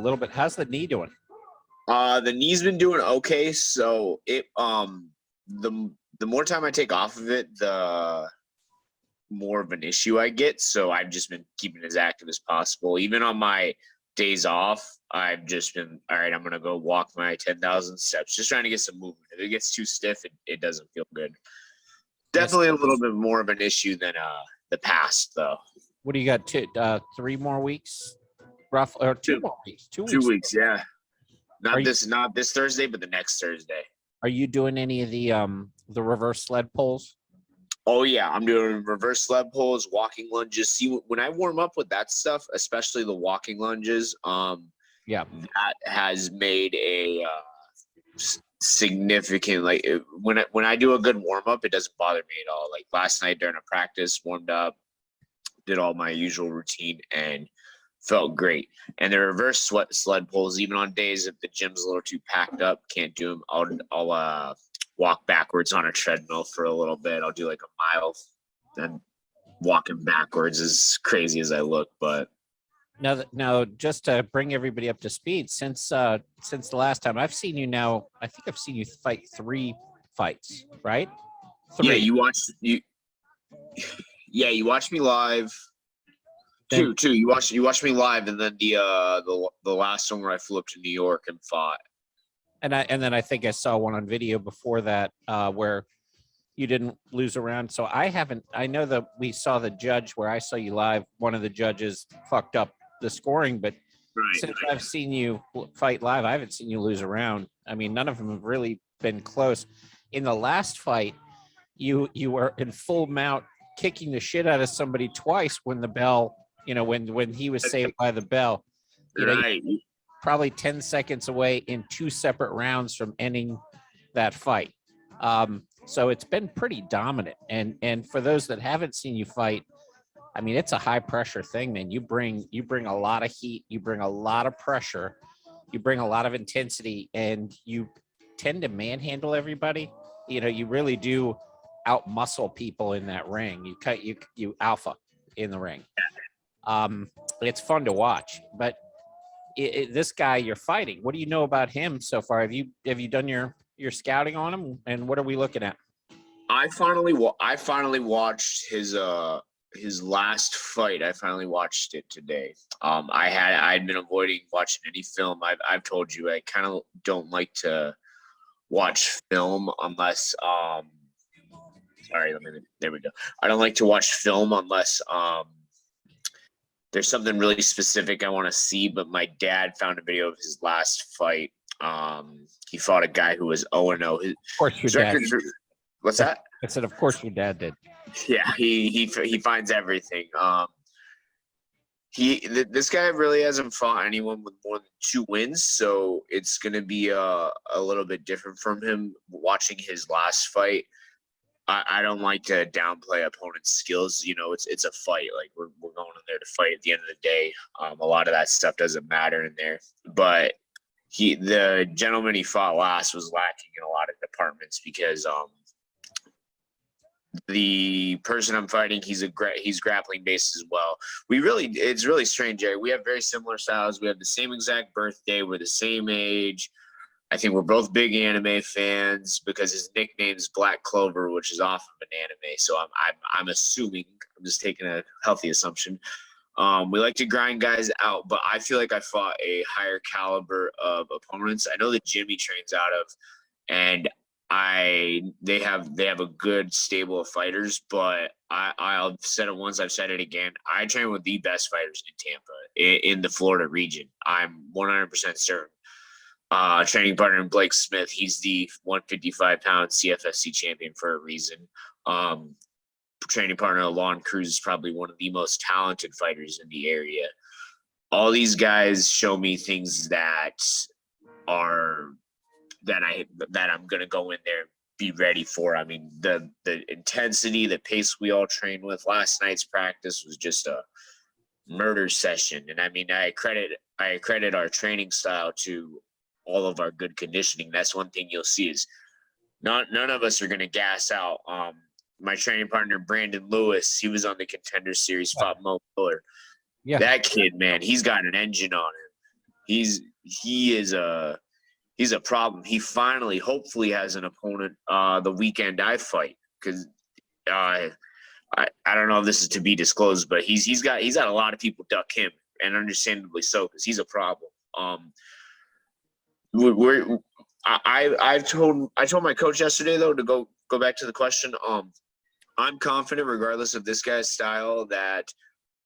little bit. How's the knee doing? The knee's been doing okay. So the more time I take off of it, the more of an issue I get. So I've just been keeping as active as possible. Even on my days off, I've just been, all right, I'm going to go walk my 10,000 steps, just trying to get some movement. If it gets too stiff, it doesn't feel good. Definitely a little bit more of an issue than the past, though. What do you got? 3 more weeks? Rough, or 2 more weeks? 2 weeks. 2 weeks, yeah. Not this Thursday, but the next Thursday. Are you doing any of the reverse sled pulls? Oh yeah, I'm doing reverse sled pulls, walking lunges. See, when I warm up with that stuff, especially the walking lunges, that has made a significant, like, when I do a good warm up, it doesn't bother me at all. Like last night during a practice, warmed up, did all my usual routine, and felt great. And the reverse sled pulls, even on days if the gym's a little too packed up, can't do them. I'll walk backwards on a treadmill for a little bit. I'll do like a mile, then walking backwards, as crazy as I look. But now, just to bring everybody up to speed, since the last time I've seen you, now I think I've seen you fight 3 fights, right? 3. Yeah, you watched me live. Two. You watched me live, and then the last one where I flew up to New York and fought. And then I think I saw one on video before that where you didn't lose a round. So I know that we saw the judge where I saw you live. One of the judges fucked up the scoring, but since I've seen you fight live, I haven't seen you lose a round. I mean, none of them have really been close. In the last fight, you were in full mount, kicking the shit out of somebody twice when the bell, when he was saved by the bell. Probably 10 seconds away in 2 separate rounds from ending that fight. So it's been pretty dominant. And for those that haven't seen you fight, I mean, it's a high pressure thing, man. You bring a lot of heat, you bring a lot of pressure, you bring a lot of intensity, and you tend to manhandle everybody. You really do out muscle people in that ring. You alpha in the ring. It's fun to watch, but this guy you're fighting, what do you know about him so far? Have you done your scouting on him, and what are we looking at? I finally watched his last fight. I finally watched it today. I'd been avoiding watching any film. I've told you I kind of don't like to watch film unless there we go. I don't like to watch film unless there's something really specific I want to see. But my dad found a video of his last fight. He fought a guy who was 0-0. Of course your dad. What's that? I said, of course your dad did. Yeah, he finds everything. This guy really hasn't fought anyone with more than 2 wins, so it's gonna be a little bit different from him. Watching his last fight, I don't like to downplay opponent's skills. It's a fight. Like we're going in there to fight at the end of the day. A lot of that stuff doesn't matter in there. But the gentleman he fought last was lacking in a lot of departments because the person I'm fighting, he's grappling based as well. It's really strange, Jerry. We have very similar styles. We have the same exact birthday. We're the same age. I think we're both big anime fans because his nickname is Black Clover, which is off of an anime. So I'm assuming, I'm just taking a healthy assumption. We like to grind guys out, but I feel like I fought a higher caliber of opponents. I know the gym he trains out of, and they have a good stable of fighters, but I've said it once, I've said it again. I train with the best fighters in Tampa, in the Florida region. I'm 100% certain. Training partner Blake Smith, he's the 155-pound CFFC champion for a reason. Training partner Lon Cruz is probably one of the most talented fighters in the area. All these guys show me things that I'm gonna go in there, be ready for. I mean, the intensity, the pace we all train with. Last night's practice was just a murder session, and I mean, I credit our training style to all of our good conditioning. That's one thing you'll see is none of us are gonna gas out. My training partner Brandon Lewis, he was on the Contender Series, fought Mo Miller. Yeah, that kid, man, he's got an engine on him. He's a problem. He finally, hopefully, has an opponent the weekend I fight, because I don't know if this is to be disclosed, but he's got a lot of people duck him, and understandably so, because he's a problem. I told my coach yesterday, though, to go back to the question. I'm confident, regardless of this guy's style, that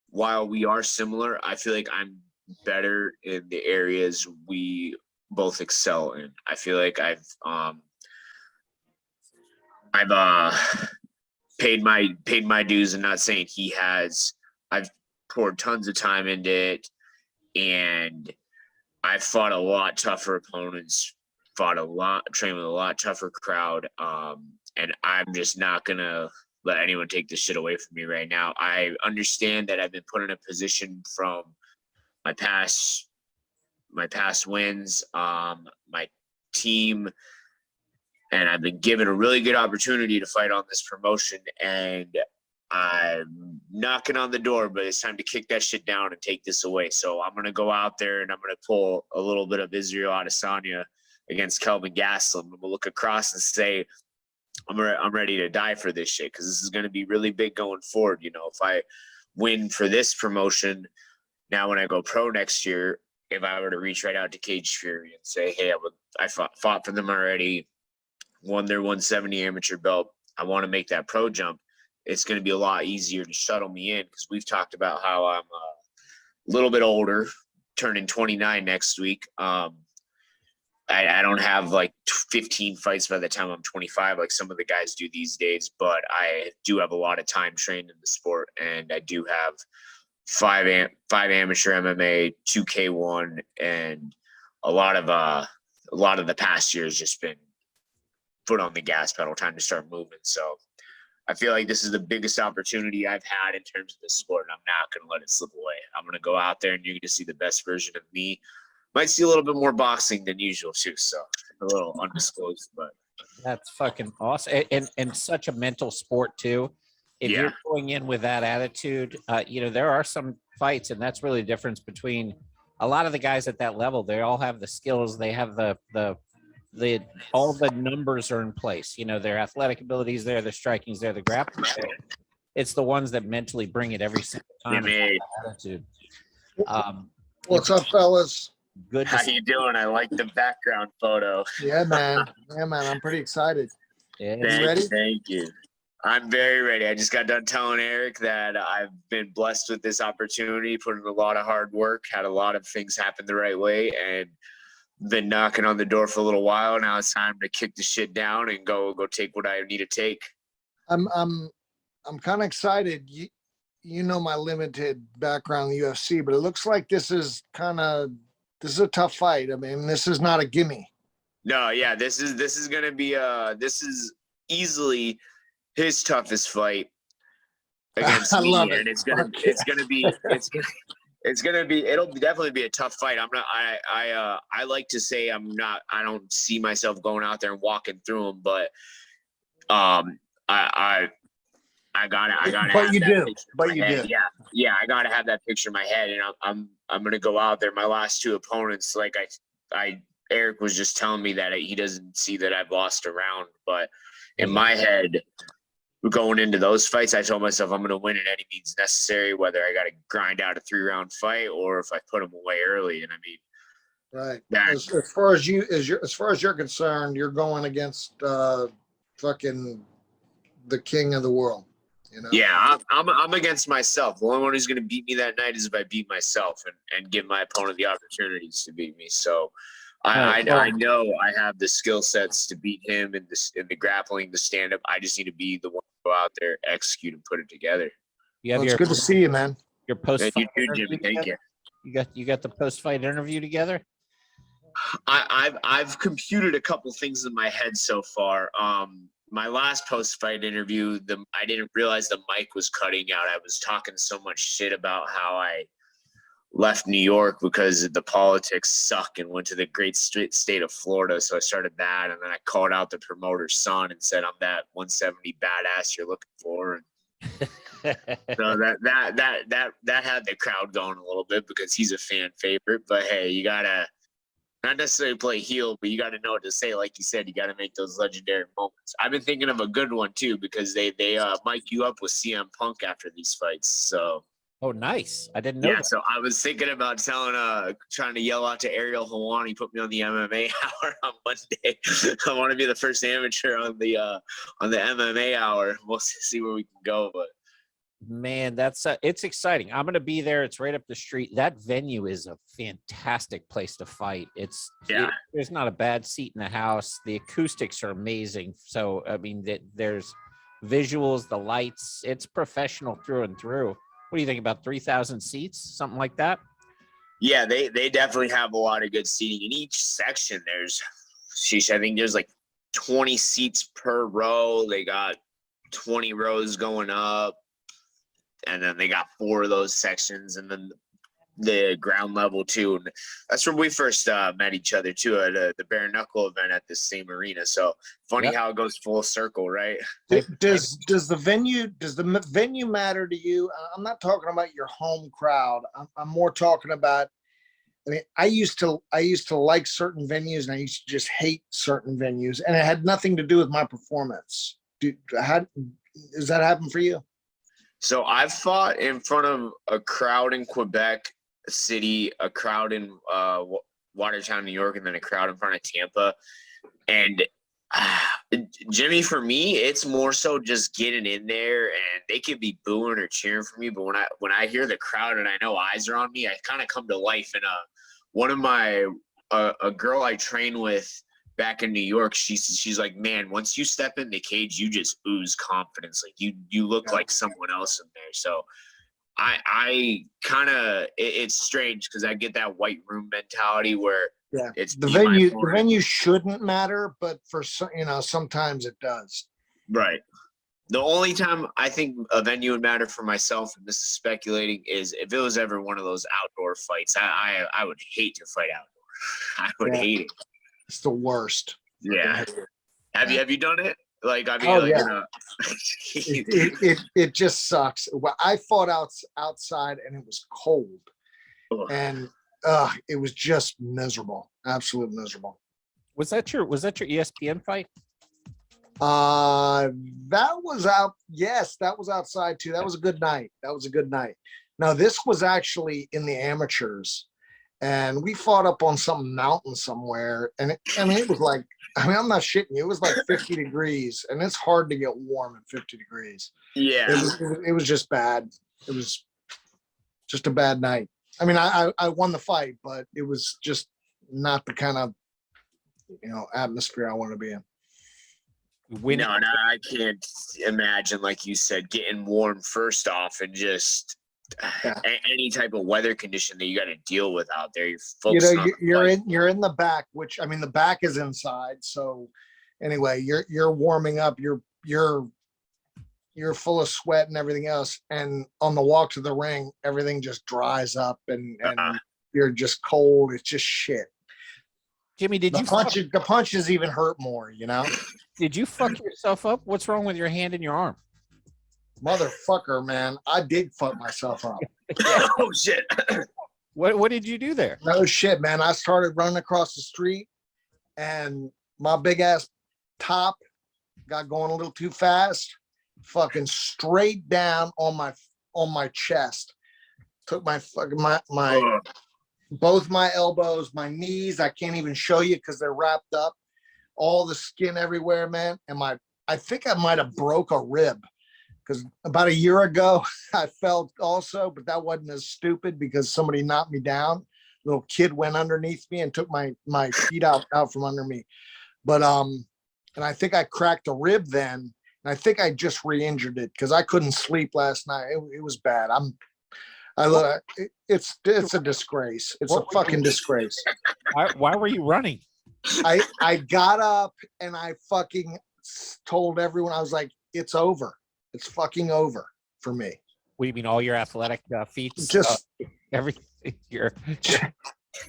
while we are similar, I feel like I'm better in the areas we both excel in. I feel like I've paid my dues, and not saying he has. I've poured tons of time into it, and I've fought a lot tougher opponents, trained with a lot tougher crowd, and I'm just not gonna let anyone take this shit away from me right now. I understand that I've been put in a position from my past wins, my team, and I've been given a really good opportunity to fight on this promotion, and I'm knocking on the door, but it's time to kick that shit down and take this away. So I'm going to go out there and I'm going to pull a little bit of Israel Adesanya against Kelvin Gastelum. I'm going to look across and say, I'm ready to die for this shit, because this is going to be really big going forward. You know, if I win for this promotion, now when I go pro next year, if I were to reach right out to Cage Fury and say, hey, I fought for them already, won their 170 amateur belt, I want to make that pro jump, it's going to be a lot easier to shuttle me in, because we've talked about how I'm a little bit older, turning 29 next week. I don't have like 15 fights by the time I'm 25 like some of the guys do these days, but I do have a lot of time trained in the sport, and I do have five amateur MMA, 2K1, and a lot of the past years just been foot on the gas pedal, time to start moving. So I feel like this is the biggest opportunity I've had in terms of the sport, and I'm not going to let it slip away. I'm going to go out there, and you're going to see the best version of me. Might see a little bit more boxing than usual too, so a little undisclosed, but That's fucking awesome, and such a mental sport too. If you're going in with that attitude, there are some fights, and that's really the difference between a lot of the guys at that level. They all have the skills, they have the all the numbers are in place. You know, their athletic abilities there, their striking's there, the grappling there. It's the ones that mentally bring it every single time. Attitude. What's up, fellas? Good. How you doing? I like the background photo. Yeah, man. I'm pretty excited. Yeah. You ready? Thank you. I'm very ready. I just got done telling Eric that I've been blessed with this opportunity, put in a lot of hard work, had a lot of things happen the right way, and been knocking on the door for a little while. Now it's time to kick the shit down and go take what I need to take. I'm kind of excited. You know my limited background in the UFC, but it looks like this is a tough fight. I mean, this is not a gimme. No, yeah, this is gonna be this is easily his toughest fight against me, and it'll definitely be a tough fight. I like to say I don't see myself going out there and walking through him, but I gotta But you do. But you do. Yeah, I gotta have that picture in my head, and I'm gonna go out there. My last two opponents, like Eric was just telling me that he doesn't see that I've lost a round, but in my head, going into those fights, I told myself I'm gonna win at any means necessary, whether I gotta grind out a 3-round fight or if I put them away early. And I mean, right. As far as you're concerned, you're going against fucking the king of the world. You know? Yeah, I'm against myself. The only one who's going to beat me that night is if I beat myself and give my opponent the opportunities to beat me. So I know I have the skill sets to beat him in the grappling, the stand up. I just need to be the one to go out there, execute, and put it together. It's good to see you, man. Your post fight Jimmy. Thank you. You got the post fight interview together. I've computed a couple things in my head so far. My last post-fight interview, I didn't realize the mic was cutting out. I was talking so much shit about how I left New York because the politics suck and went to the great state of Florida. So I started that, and then I called out the promoter's son and said, I'm that 170 badass you're looking for. And So that had the crowd going a little bit because he's a fan favorite. But hey, you gotta not necessarily play heel, but you gotta know what to say. Like you said, you gotta make those legendary moments. I've been thinking of a good one too because they mic you up with CM Punk after these fights. So Oh, nice. I didn't know yeah, that. so I was thinking about trying to yell out to Ariel Helwani, put me on the MMA hour on Monday. I want to be the first amateur on the MMA hour. We'll see where we can go, but Man, that's it's exciting. I'm going to be there. It's right up the street. That venue is a fantastic place to fight. There's not a bad seat in the house. The acoustics are amazing. So, I mean, there's visuals, the lights. It's professional through and through. What do you think about 3,000 seats, something like that? yeah, they definitely have a lot of good seating in each section. I think there's like 20 seats per row. They got 20 rows going up. And then they got 4 of those sections, and then the ground level too. And that's where we first met each other too, at the bare knuckle event at the same arena. So funny how it goes full circle, right? Does the venue matter to you? I'm not talking about your home crowd. I'm more talking about. I mean, I used to like certain venues, and I used to just hate certain venues, and it had nothing to do with my performance. Does that happen for you? So I've fought in front of a crowd in Quebec City, a crowd in Watertown, New York, and then a crowd in front of Tampa. And Jimmy, for me, it's more so just getting in there, and they could be booing or cheering for me. But when I hear the crowd and I know eyes are on me, I kind of come to life. And one of my a girl I train with back in New York, she's like, man, once you step in the cage, you just ooze confidence. Like you look like someone else in there. So I kind of, it's strange because I get that white room mentality where it's the venue shouldn't matter, but for sometimes it does. Right. The only time I think a venue would matter for myself, and this is speculating, is if it was ever one of those outdoor fights. I would hate to fight outdoor. I would hate it. It's the worst. Yeah. Have you done it? Like, I mean, it just sucks. Well, I fought outside and it was cold. Ugh. And it was just miserable. Absolutely miserable. Was that your ESPN fight? That was out. Yes, that was outside too. That was a good night. Now this was actually in the amateurs. And we fought up on some mountain somewhere. And it was like, I'm not shitting you. It was like 50 degrees. And it's hard to get warm at 50 degrees. Yeah. It was just bad. It was just a bad night. I mean, I won the fight, but it was just not the kind of, atmosphere I want to be in. No, I can't imagine, like you said, getting warm first off and just any type of weather condition that you got to deal with out there. You're in the back, which I mean the back is inside. So anyway, you're warming up. You're full of sweat and everything else. And on the walk to the ring, everything just dries up and you're just cold. It's just shit. Jimmy, the punches even hurt more? Did you fuck yourself up? What's wrong with your hand and your arm? Motherfucker, man, I did fuck myself up. Oh shit! What did you do there? No shit, man. I started running across the street, and my big ass top got going a little too fast. Fucking straight down on my chest. Took my both my elbows, my knees. I can't even show you because they're wrapped up. All the skin everywhere, man. And I think I might have broke a rib. Because about a year ago, I fell also, but that wasn't as stupid because somebody knocked me down. A little kid went underneath me and took my feet out from under me. But and I think I cracked a rib then, and I think I just re-injured it because I couldn't sleep last night. It was bad. It's a disgrace. It's a fucking disgrace. Why were you running? I got up and I fucking told everyone, I was like, it's over. It's fucking over for me. What do you mean, all your athletic feats? Just everything.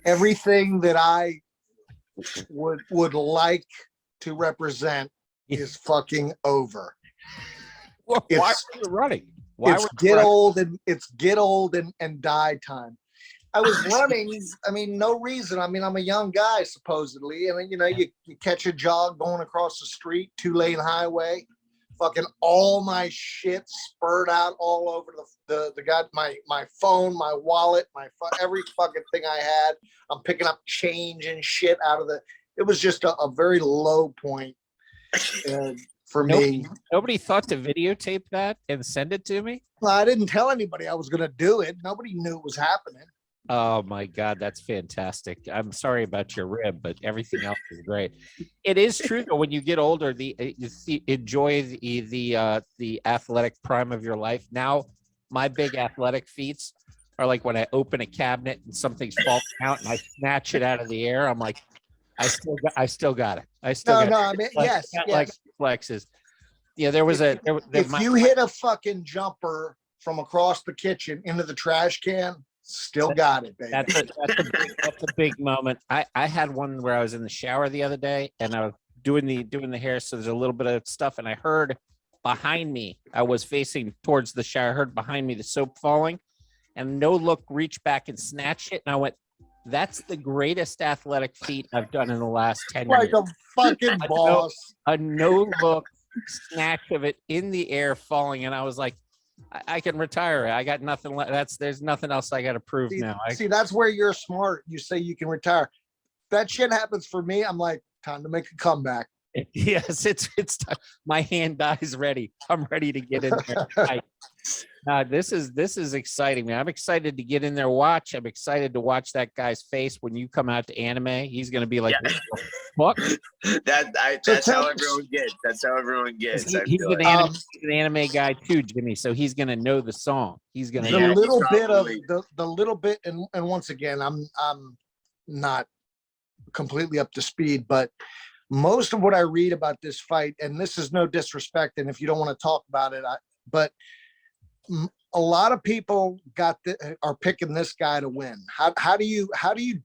Everything that I would like to represent is fucking over. Why were It's you running? Why it's were you get running? old and die time. I was running. I mean, no reason. I mean, I'm a young guy supposedly, and you know, you catch a jog going across the street, 2-lane highway. Fucking all my shit spurred out all over the guy. My phone, my wallet, every fucking thing I had. I'm picking up change and shit out of the. It was just a very low point for me. Nobody thought to videotape that and send it to me. Well, I didn't tell anybody I was going to do it. Nobody knew it was happening. Oh my God, that's fantastic. I'm sorry about your rib, but everything else is great. It is true though, when you get older, enjoy the athletic prime of your life. Now, my big athletic feats are like when I open a cabinet and something's falling out and I snatch it out of the air. I'm like, I still got it. I still got I mean, yes. like flexes. Yeah, there was if you hit a fucking jumper from across the kitchen into the trash can, still got it, baby. That's a big moment. I had one where I was in the shower the other day and I was doing the hair, so there's a little bit of stuff, and I heard behind me, I was facing towards the shower, I heard behind me the soap falling, and no look reached back and snatched it, and I went, that's the greatest athletic feat I've done in the last 10 years. Like a fucking boss. A no look snatch of it in the air falling, and I was like, I can retire. I got nothing. There's nothing else I got to prove now. See, that's where you're smart. You say you can retire. That shit happens for me. I'm like, time to make a comeback. Yes, it's my hand dies ready. I'm ready to get in there. This is exciting, man. I'm excited to get in there. I'm excited to watch that guy's face when you come out to anime. He's gonna be like, "What?" That's how everyone gets. That's how everyone gets. He's an anime guy too, Jimmy. So he's gonna know the song. He's gonna the little bit, and once again, I'm not completely up to speed, but most of what I read about this fight, and this is no disrespect, and if you don't want to talk about it, but a lot of people are picking this guy to win. How do you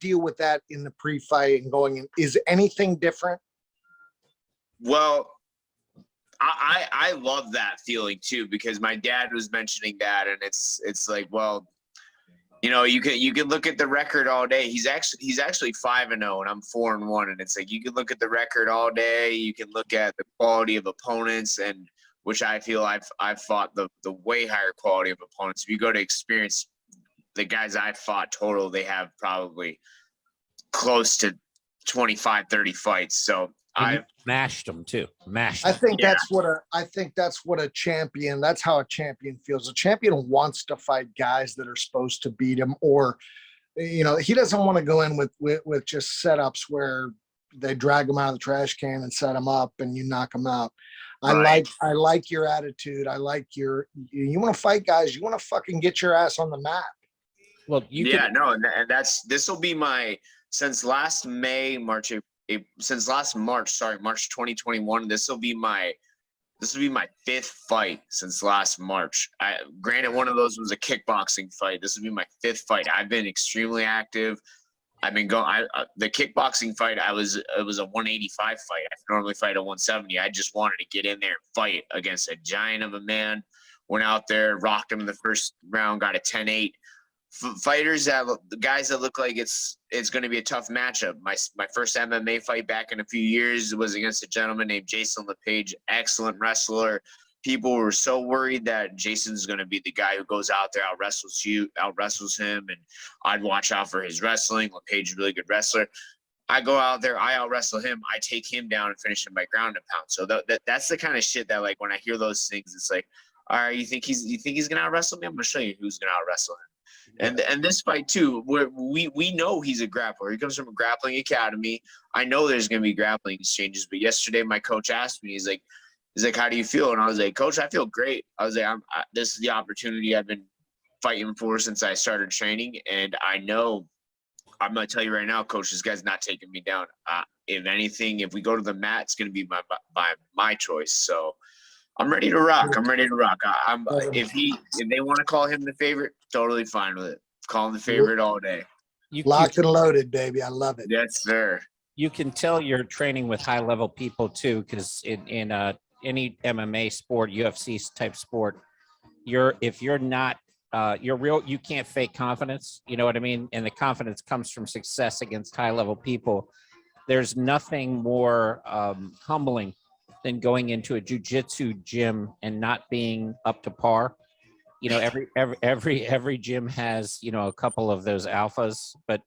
deal with that in the pre-fight and going in? Is anything different? Well, I love that feeling too, because my dad was mentioning that, and it's like, well, you know, you can look at the record all day. He's actually 5-0 and I'm 4-1, and it's like you can look at the record all day. You can look at the quality of opponents, and which I feel I've fought the way higher quality of opponents. If you go to experience, the guys I've fought total, they have probably close to 25, 30 fights. So I mashed them too. I think that's what a champion. That's how a champion feels. A champion wants to fight guys that are supposed to beat him, or, you know, he doesn't want to go in with just setups where they drag him out of the trash can and set him up and you knock him out. Right. I like your attitude. I like you want to fight guys. You want to fucking get your ass on the map. Well, this will be since last March 2021. This will be my 5th fight since last March. Granted, one of those was a kickboxing fight. This will be my 5th fight. I've been extremely active. I've been going. The kickboxing fight, it was a 185 fight. I normally fight a 170. I just wanted to get in there and fight against a giant of a man. Went out there, rocked him in the first round, got a 10-8. The guys that look like it's going to be a tough matchup. My first MMA fight back in a few years was against a gentleman named Jason LePage, excellent wrestler. People were so worried that Jason's going to be the guy who goes out there, out wrestles him, and I'd watch out for his wrestling. LePage is a really good wrestler. I go out there, I out wrestle him, I take him down and finish him by ground and pound. So that's the kind of shit that, like, when I hear those things, it's like, all right, you think he's going to out wrestle me? I'm going to show you who's going to out wrestle him. And this fight too, where we know he's a grappler. He comes from a grappling academy. I know there's going to be grappling exchanges, but yesterday my coach asked me, he's like, how do you feel? And I was like, Coach, I feel great. I was like, this is the opportunity I've been fighting for since I started training. And I know, I'm going to tell you right now, Coach, this guy's not taking me down. If anything, if we go to the mat, it's going to be my choice. So I'm ready to rock. If they want to call him the favorite, totally fine with it. Call him the favorite all day. Locked and loaded, baby. I love it. Yes, sir. You can tell you're training with high level people too, because in any MMA sport, UFC type sport, if you're not you're real, you can't fake confidence. You know what I mean? And the confidence comes from success against high level people. There's nothing more humbling than going into a jujitsu gym and not being up to par. You know, every gym has, you know, a couple of those alphas, but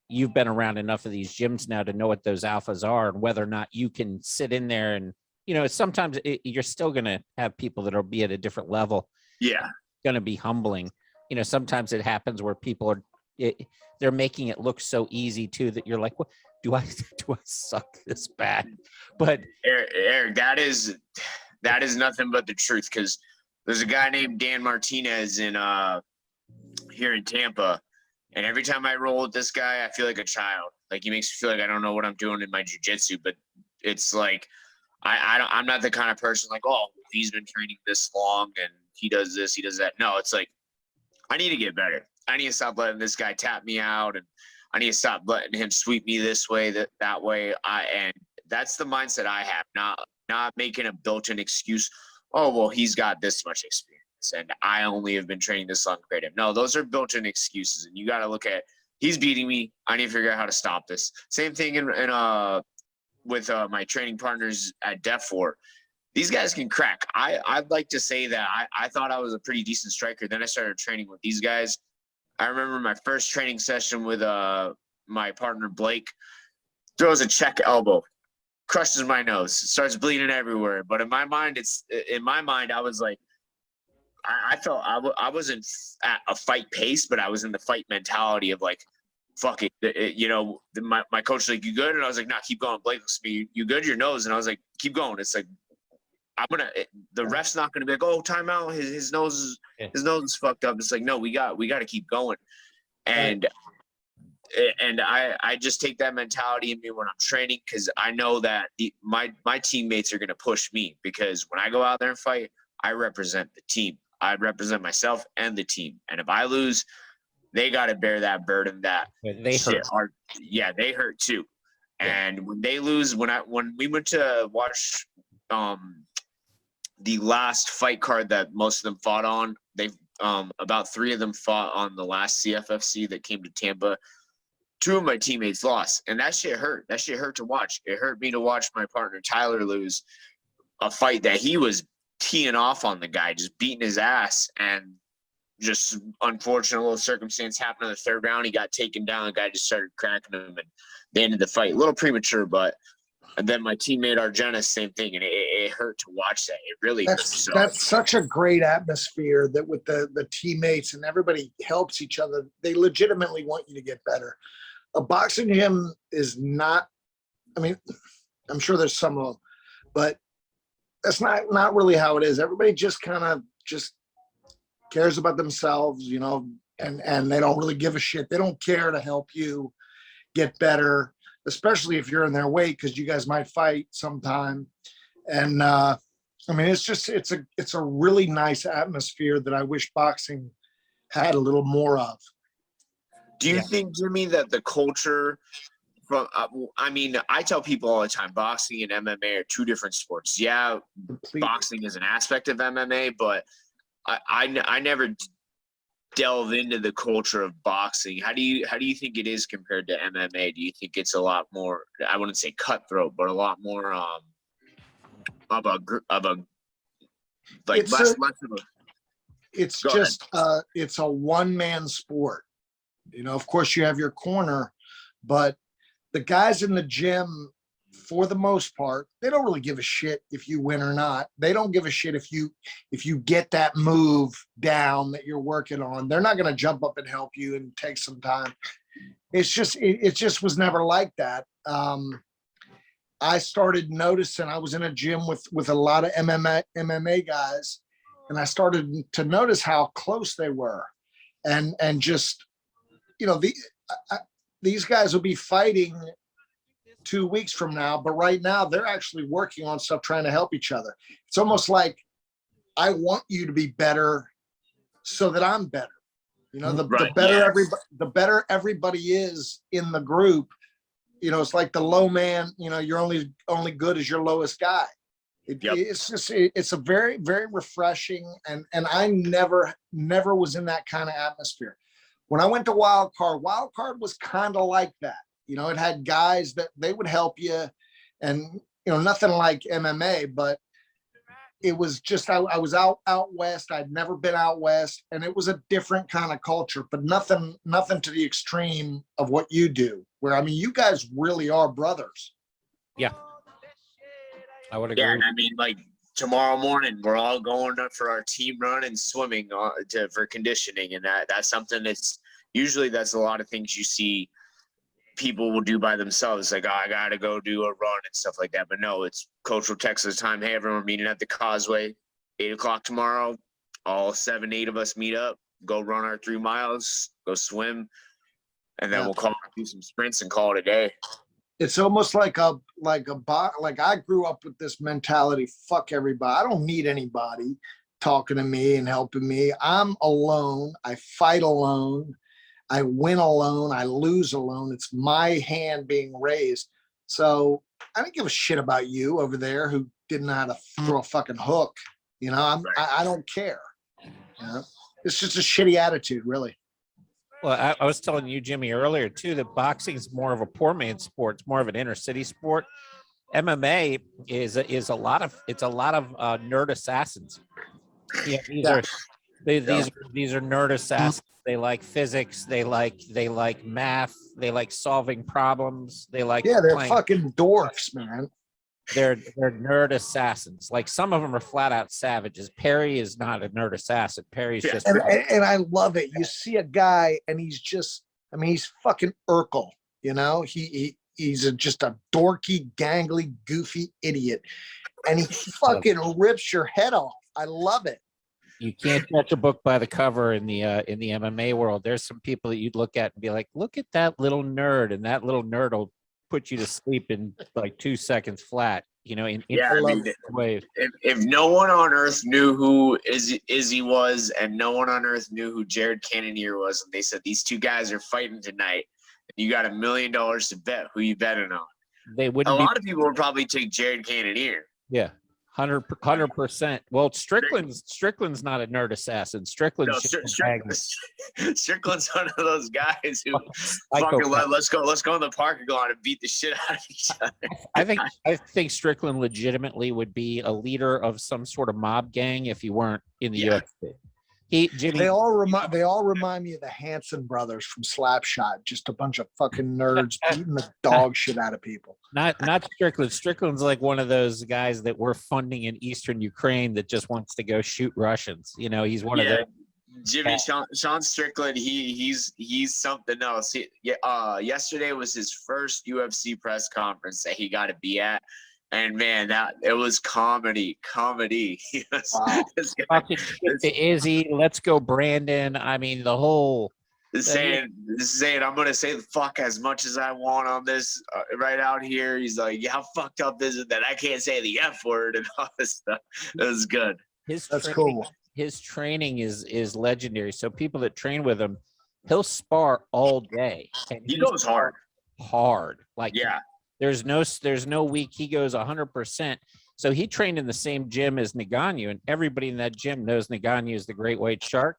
you've been around enough of these gyms now to know what those alphas are and whether or not you can sit in there and, you know, sometimes you're still going to have people that'll be at a different level. Yeah. Going to be humbling. You know, sometimes it happens where people are, they're making it look so easy too, that you're like, what do I suck this bad? But Eric, that is nothing but the truth. Cause there's a guy named Dan Martinez here in Tampa. And every time I roll with this guy, I feel like a child. Like, he makes me feel like I don't know what I'm doing in my jiu-jitsu, but it's like, I'm not the kind of person like, oh, he's been training this long and he does this, he does that. No, it's like, I need to get better. I need to stop letting this guy tap me out, and I need to stop letting him sweep me this way, that way. And that's the mindset I have, not making a built-in excuse. Oh, well, he's got this much experience and I only have been training this long compared to him. No, those are built-in excuses. And you got to look at, he's beating me. I need to figure out how to stop this. Same thing with my training partners at Def 4. These guys can crack. I'd like to say that I thought I was a pretty decent striker. Then I started training with these guys. I remember my first training session with my partner, Blake, throws a check elbow, crushes my nose, starts bleeding everywhere. But in my mind, I was like, I felt I wasn't at a fight pace, but I was in the fight mentality of like, fuck it. You know, my coach was like, you good? And I was like, nah, keep going. Blake looks at me, you good? Your nose? And I was like, keep going. It's like, the ref's not gonna be like, oh, timeout. His nose is fucked up. It's like, no, we got to keep going. And I just take that mentality in me when I'm training, because I know that my teammates are gonna push me, because when I go out there and fight, I represent the team. I represent myself and the team. And if I lose, they got to bear that burden. That they hurt. They hurt too. And when they lose, when we went to watch the last fight card that most of them fought on, they about 3 of them fought on the last CFFC that came to Tampa. 2 of my teammates lost, and that shit hurt. That shit hurt to watch. It hurt me to watch my partner Tyler lose a fight that he was teeing off on the guy, just beating his ass, and just unfortunate little circumstance happened in the 3rd round. He got taken down. The guy just started cracking him, and they ended the fight. A little premature, but. And then my teammate Argena, same thing, and it hurt to watch that. It really hurts. That's such a great atmosphere, that with the teammates and everybody helps each other. They legitimately want you to get better. A boxing gym is not, I mean, I'm sure there's some of them, but that's not really how it is. Everybody just kind of just cares about themselves, you know, and they don't really give a shit. They don't care to help you get better, especially if you're in their weight, because you guys might fight sometime. And I mean, it's a really nice atmosphere that I wish boxing had a little more of. Do you think, Jimmy, that the culture from, I mean, I tell people all the time, boxing and MMA are 2 different sports. Yeah, completely. Boxing is an aspect of MMA, but I never delve into the culture of boxing. How do you think it is compared to MMA? Do you think it's a lot more, I wouldn't say cutthroat, but a lot more of a like it's less of a, it's just it's a one-man sport. You know, of course you have your corner, but the guys in the gym, for the most part, they don't really give a shit if you win or not. They don't give a shit if you get that move down that you're working on. They're not going to jump up and help you and take some time. It's just, it just was never like that. I started noticing, I was in a gym with a lot of MMA guys, and I started to notice how close they were. And just, you know, these guys will be fighting 2 weeks from now, but right now they're actually working on stuff, trying to help each other. It's almost like, I want you to be better so that I'm better. You know, the better everybody is in the group. You know, it's like the low man, you know, you're only good as your lowest guy. Yep. It's a very, very refreshing, and I never was in that kind of atmosphere. When I went to Wild Card was kind of like that. You know, it had guys that they would help you, and you know, nothing like MMA, but it was just I was out west. I'd never been out west, and it was a different kind of culture, but nothing to the extreme of what you do. Where I mean, you guys really are brothers. Yeah, I would agree. Yeah, and I mean, like tomorrow morning, we're all going up for our team run and swimming for conditioning, and that's something that's a lot of things you see people will do by themselves. Like, oh, I got to go do a run and stuff like that. But no, it's Cultural Texas time. Hey, everyone, meeting at the Causeway, 8:00 tomorrow. All 7, 8 of us meet up, go run our 3 miles, go swim, and then we'll do some sprints and call it a day. It's almost like I grew up with this mentality. Fuck everybody. I don't need anybody talking to me and helping me. I'm alone. I fight alone. I win alone. I lose alone. It's my hand being raised. So I don't give a shit about you over there who didn't know how to throw a fucking hook. You know, I don't care. You know? It's just a shitty attitude, really. Well, I was telling you, Jimmy, earlier too, that boxing is more of a poor man's sport. It's more of an inner city sport. MMA is a lot of nerd assassins. Yeah, these are nerd assassins. They like physics. They like math. They like solving problems. They're fucking dwarfs, man. They're nerd assassins. Like some of them are flat out savages. Perry is not a nerd assassin. Perry's just and I love it. You see a guy and he's just, I mean, he's fucking Urkel, you know, he's just a dorky, gangly, goofy idiot. And he fucking rips your head off. I love it. You can't judge a book by the cover in the MMA world. There's some people that you'd look at and be like, look at that little nerd, and that little nerd will put you to sleep in like 2 seconds flat. You know, if no one on earth knew who Izzy was, and no one on earth knew who Jared Cannonier was, and they said these two guys are fighting tonight, and you got $1 million to bet, who you betting on? They wouldn't. A lot of people would probably take Jared Cannonier. Yeah. 100%. Well, Strickland's not a nerd assassin. Strickland's one of those guys who fucking let's go in the parking lot and beat the shit out of each other. I think Strickland legitimately would be a leader of some sort of mob gang if he weren't in the UFC. They all remind me of the Hanson brothers from Slapshot. Just a bunch of fucking nerds beating the dog shit out of people. Not Strickland. Strickland's like one of those guys that we're funding in Eastern Ukraine that just wants to go shoot Russians. You know, he's one of the Jimmy Sean Strickland. He's something else. Yesterday was his first UFC press conference that he got to be at. And man, it was comedy. Wow. Talking shit to Izzy, let's go, Brandon. I mean, the whole saying, I'm gonna say the fuck as much as I want on this right out here. He's like, yeah, how fucked up is it that I can't say the F word and all this stuff? It was good. Cool. His training is legendary. So people that train with him, he'll spar all day. And he goes hard. Like, yeah. There's no week he goes 100%. So he trained in the same gym as Ngannou, and everybody in that gym knows Ngannou is the great white shark.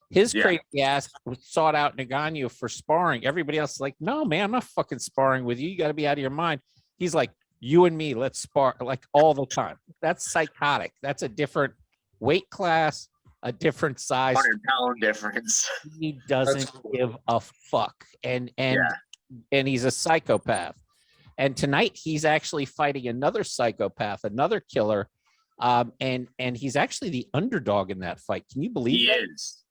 His crazy ass sought out Ngannou for sparring. Everybody else is like, no, man, I'm not fucking sparring with you. You got to be out of your mind. He's like, you and me, let's spar, like all the time. That's psychotic. That's a different weight class, a different size. 100-pound difference. He doesn't give a fuck, and he's a psychopath. And tonight he's actually fighting another psychopath, another killer, and he's actually the underdog in that fight. Can you believe that? He is.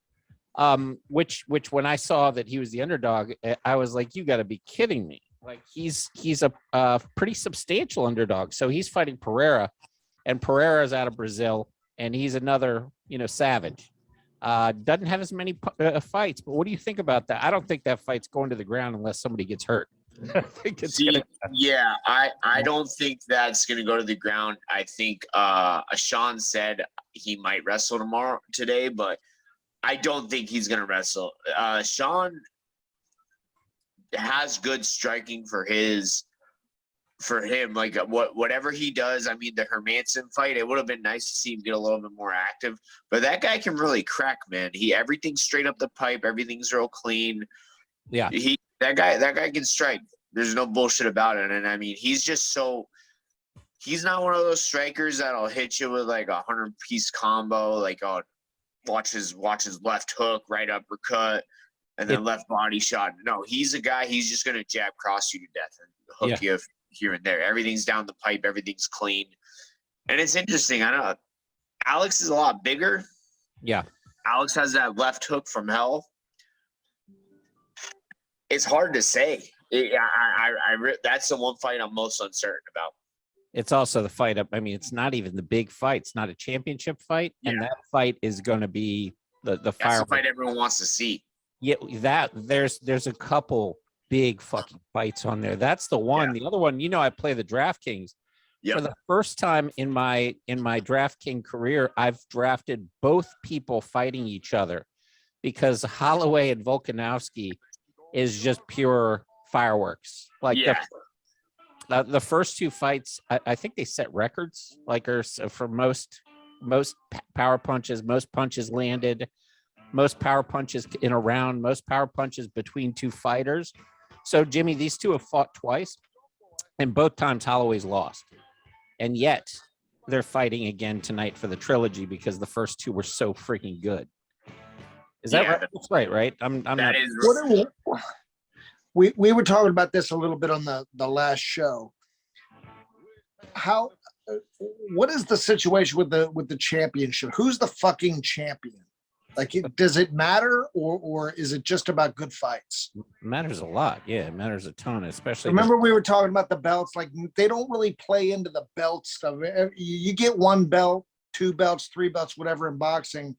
Which when I saw that he was the underdog, I was like, you got to be kidding me! Like he's a pretty substantial underdog. So he's fighting Pereira, and Pereira's out of Brazil, and he's another savage. Doesn't have as many fights, but what do you think about that? I don't think that fight's going to the ground unless somebody gets hurt. I think it's I don't think that's gonna go to the ground. I think Sean said he might wrestle today, but I don't think he's gonna wrestle. Sean has good striking for his for him, like whatever he does. I mean, the Hermanson fight, it would have been nice to see him get a little bit more active. But that guy can really crack, man. Everything's straight up the pipe. Everything's real clean. Yeah. That guy can strike. There's no bullshit about it. And I mean, he's not one of those strikers that'll hit you with like 100-piece combo, like, oh, watch his left hook, right uppercut, and then left body shot. No, he's a guy, he's just gonna jab cross you to death and hook you here and there. Everything's down the pipe, everything's clean. And it's interesting. I know Alex is a lot bigger. Yeah. Alex has that left hook from hell. It's hard to say. That's the one fight I'm most uncertain about. It's also the fight up. I mean, it's not even the big fight. It's not a championship fight. Yeah. And that fight is going to be the fire. That's the fight everyone wants to see. Yeah, there's a couple big fucking fights on there. That's the one. Yeah. The other one, I play the DraftKings. Yep. For the first time in my DraftKings career, I've drafted both people fighting each other because Holloway and Volkanovski is just pure fireworks. Like the first two fights, I think they set records, for most power punches, most punches landed, most power punches in a round, most power punches between two fighters. So, Jimmy, these two have fought twice, and both times Holloway's lost. And yet they're fighting again tonight for the trilogy because the first two were so freaking good. Is that right? That's right? I'm that not. Is we were talking about this a little bit on the last show. What is the situation with the championship? Who's the fucking champion? Like, does it matter, or is it just about good fights? It matters a lot. Yeah, it matters a ton, especially. Remember we were talking about the belts. Like, they don't really play into the belt stuff. You get one belt, two belts, three belts, whatever in boxing.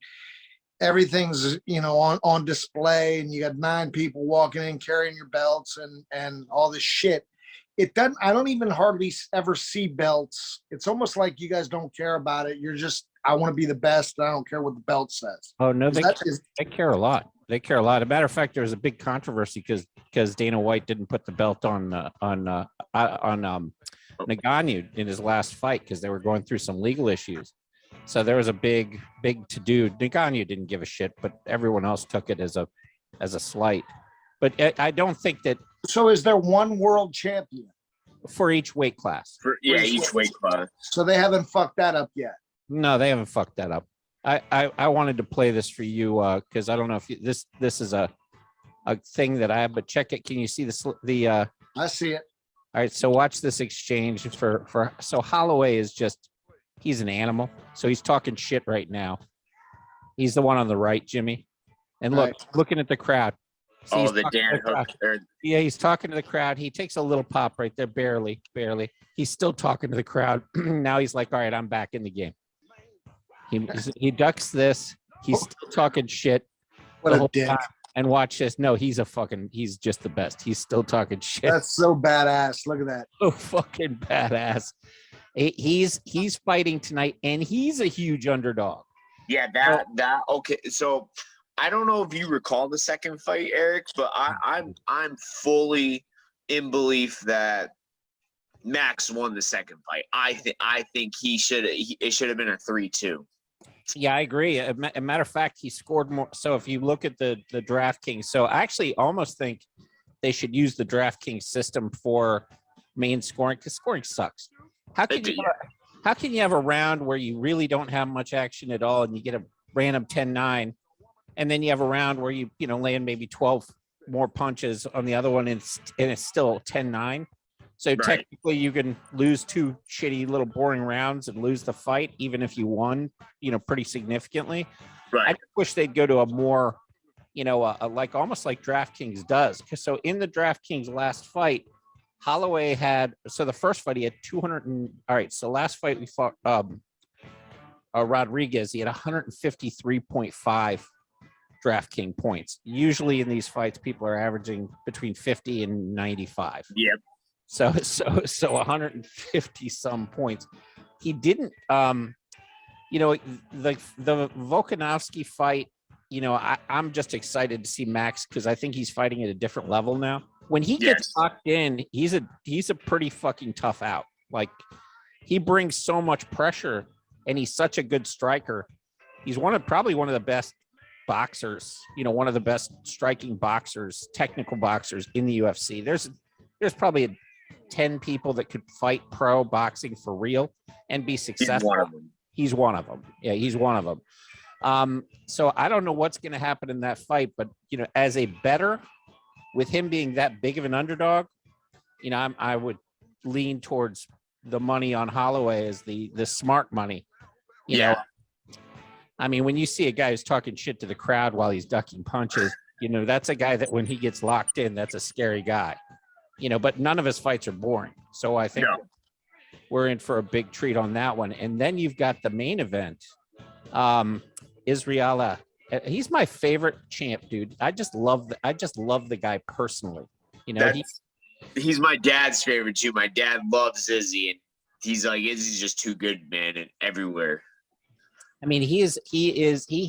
Everything's on display, and you got 9 people walking in carrying your belts and all this shit. It doesn't. I don't even hardly ever see belts. It's almost like you guys don't care about it. You're just, I want to be the best. I don't care what the belt says. Oh no, they care a lot. They care a lot. As a matter of fact, there was a big controversy because Dana White didn't put the belt on Ngannou in his last fight because they were going through some legal issues. So there was a big to do. Ngannou didn't give a shit, but everyone else took it as a slight. But I don't think that. So is there one world champion for each weight class? Each weight class. So they haven't fucked that up yet. No, they haven't fucked that up. I wanted to play this for you because I don't know if this is a thing that I have, but check it. Can you see the? I see it. All right, so watch this exchange so Holloway is just. He's an animal. So he's talking shit right now. He's the one on the right, Jimmy. And looking at the crowd. See, the Dan Hook. Yeah, he's talking to the crowd. He takes a little pop right there, barely. He's still talking to the crowd. Now he's like, all right, I'm back in the game. He ducks this. He's still talking shit. What a dick. Time. And watch this. No, he's just the best. He's still talking shit. That's so badass. Look at that. So fucking badass. He's fighting tonight, and he's a huge underdog. Yeah, okay. So I don't know if you recall the second fight, Eric, but I'm fully in belief that Max won the second fight. I think it should have been a 3-2. Yeah, I agree. As a matter of fact, he scored more. So if you look at the DraftKings, so I actually almost think they should use the DraftKings system for main scoring because scoring sucks. How can you have a round where you really don't have much action at all and you get a random 10-9, and then you have a round where you land maybe 12 more punches on the other one and it's still 10-9? So technically you can lose 2 shitty little boring rounds and lose the fight even if you won, pretty significantly. Right. I wish they'd go to a more, like almost like DraftKings does. So in the DraftKings last fight, Holloway had, so the first fight he had 200 all right, so last fight we fought Rodriguez, he had 153.5 DraftKings points. Usually in these fights, people are averaging between 50 and 95. Yep. So 150 some points. He didn't, the Volkanovski fight, I'm just excited to see Max because I think he's fighting at a different level now. When he gets Yes. locked in, he's a pretty fucking tough out. Like, he brings so much pressure, and he's such a good striker. He's probably one of the best boxers, one of the best striking boxers, technical boxers in the UFC. There's probably 10 people that could fight pro boxing for real and be successful. He's one of them. He's one of them. Yeah, he's one of them. So I don't know what's going to happen in that fight, but as a bettor, with him being that big of an underdog, I would lean towards the money on Holloway as the smart money. You know, I mean, when you see a guy who's talking shit to the crowd while he's ducking punches, that's a guy that when he gets locked in, that's a scary guy. But none of his fights are boring. So I think we're in for a big treat on that one. And then you've got the main event. Israel, he's my favorite champ, dude. I just love the guy personally. He's my dad's favorite too. My dad loves Izzy, and he's like, Izzy's just too good, man, and everywhere. I mean, he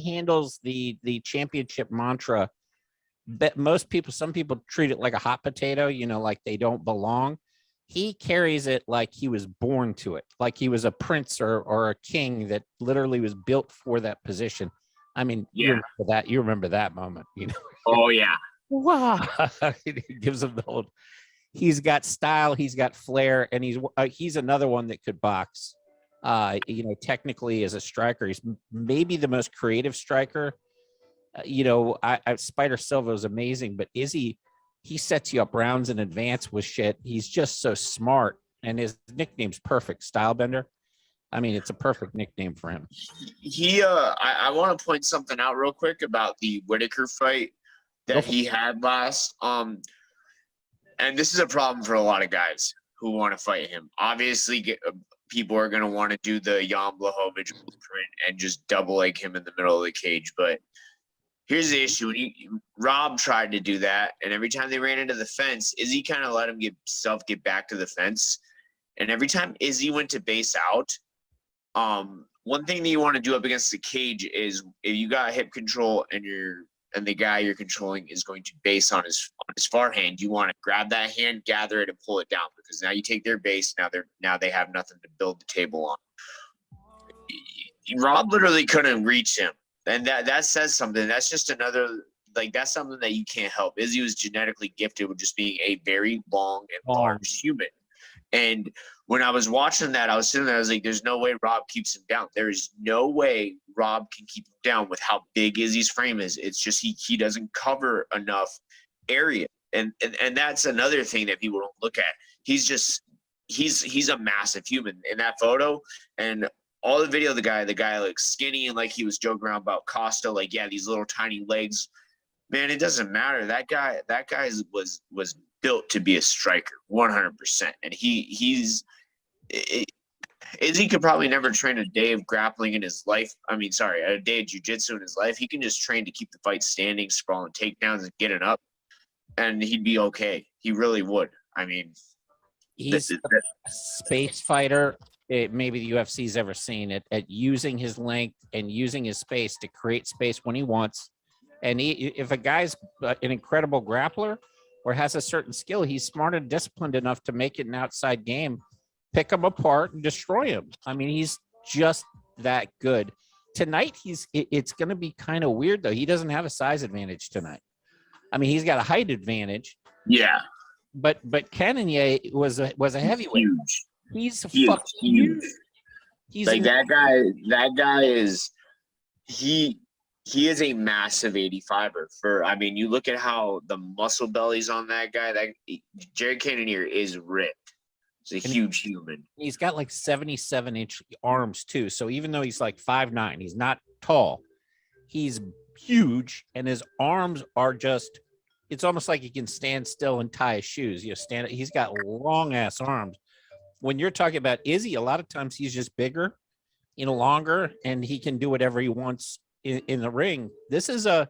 handles the championship mantra. But some people treat it like a hot potato, like they don't belong. He carries it like he was born to it, like he was a prince or a king that literally was built for that position. I mean, you remember that moment, Oh yeah. Wow. He gives him the old. He's got style, he's got flair, and he's another one that could box. Technically as a striker, he's maybe the most creative striker. Spider Silva is amazing, but Izzy, he sets you up rounds in advance with shit. He's just so smart, and his nickname's perfect, Stylebender. I mean, it's a perfect nickname for him. I want to point something out real quick about the Whitaker fight that he had last. And this is a problem for a lot of guys who want to fight him. Obviously, people are going to want to do the Jan Blachowicz blueprint and just double leg him in the middle of the cage. But here's the issue. Rob tried to do that, and every time they ran into the fence, Izzy kind of let him get back to the fence. And every time Izzy went to base out, one thing that you want to do up against the cage is if you got hip control and the guy you're controlling is going to base on his far hand, you want to grab that hand, gather it, and pull it down, because now you take their base. Now they have nothing to build the table on. Rob literally couldn't reach him, and that says something. That's just another, that's something that you can't help. Izzy was genetically gifted with just being a very long and large human. And when I was watching that, I was sitting there, I was like, there's no way Rob keeps him down. There is no way Rob can keep him down with how big Izzy's frame is. It's just he doesn't cover enough area. And that's another thing that people don't look at. He's a massive human in that photo. And all the video, the guy looks skinny and like he was joking around about Costa, like, yeah, these little tiny legs. Man, it doesn't matter. That guy was built to be a striker, 100%. And Izzy could probably never train a day of grappling in his life. I mean, sorry, a day of jiu-jitsu in his life. He can just train to keep the fight standing, sprawling takedowns, and getting up, and he'd be okay. He really would. I mean, he's a space fighter. Maybe the UFC's ever seen it at using his length and using his space to create space when he wants. And if a guy's an incredible grappler or has a certain skill, he's smart and disciplined enough to make it an outside game, pick him apart and destroy him. I mean, he's just that good. Tonight, it's going to be kind of weird, though. He doesn't have a size advantage tonight. I mean, he's got a height advantage. Yeah. But Cannonier was a heavyweight. Huge. He's fucking huge. He's like that guy is he is a massive 85er. I mean, you look at how the muscle belly's on that guy. Jared Cannonier is ripped. He's a huge human. He's got like 77-inch arms too. So even though he's like 5'9", he's not tall. He's huge, and his arms are just. It's almost like he can stand still and tie his shoes. He's got long ass arms. When you're talking about Izzy, a lot of times he's just bigger, longer, and he can do whatever he wants in the ring. This is a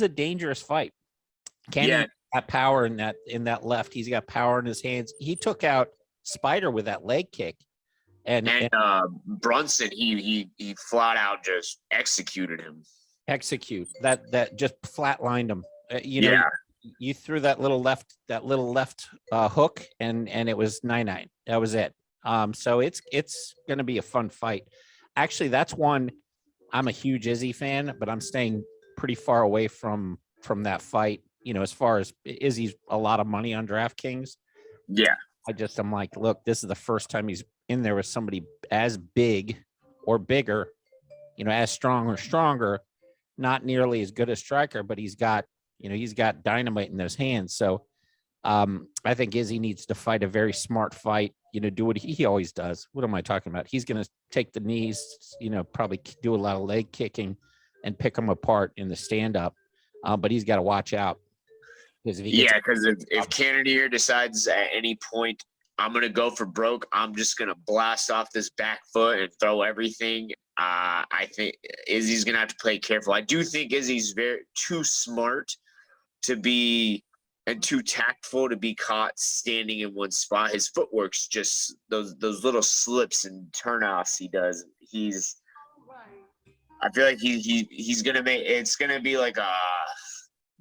dangerous fight. Cannon got power in that left. He's got power in his hands. He took out Spider with that leg kick, and Brunson he flat out just executed him. That just flatlined him. you threw that little left hook, and it was 9-9. That was it. So it's going to be a fun fight. Actually, that's one. I'm a huge Izzy fan, but I'm staying pretty far away from that fight. You know, as far as Izzy's a lot of money on DraftKings. Yeah. I'm like, look, this is the first time he's in there with somebody as big or bigger, you know, as strong or stronger, not nearly as good a striker, but he's got dynamite in those hands. So I think Izzy needs to fight a very smart fight, you know, do what he always does. What am I talking about? He's going to take the knees, you know, probably do a lot of leg kicking and pick them apart in the stand up. But he's got to watch out. Because if Cannonier decides at any point, I'm going to go for broke, I'm just going to blast off this back foot and throw everything. I think Izzy's going to have to play careful. I do think Izzy's too smart to be and too tactful to be caught standing in one spot. His footwork's just those little slips and turnoffs he does. I feel like he's going to it's going to be like a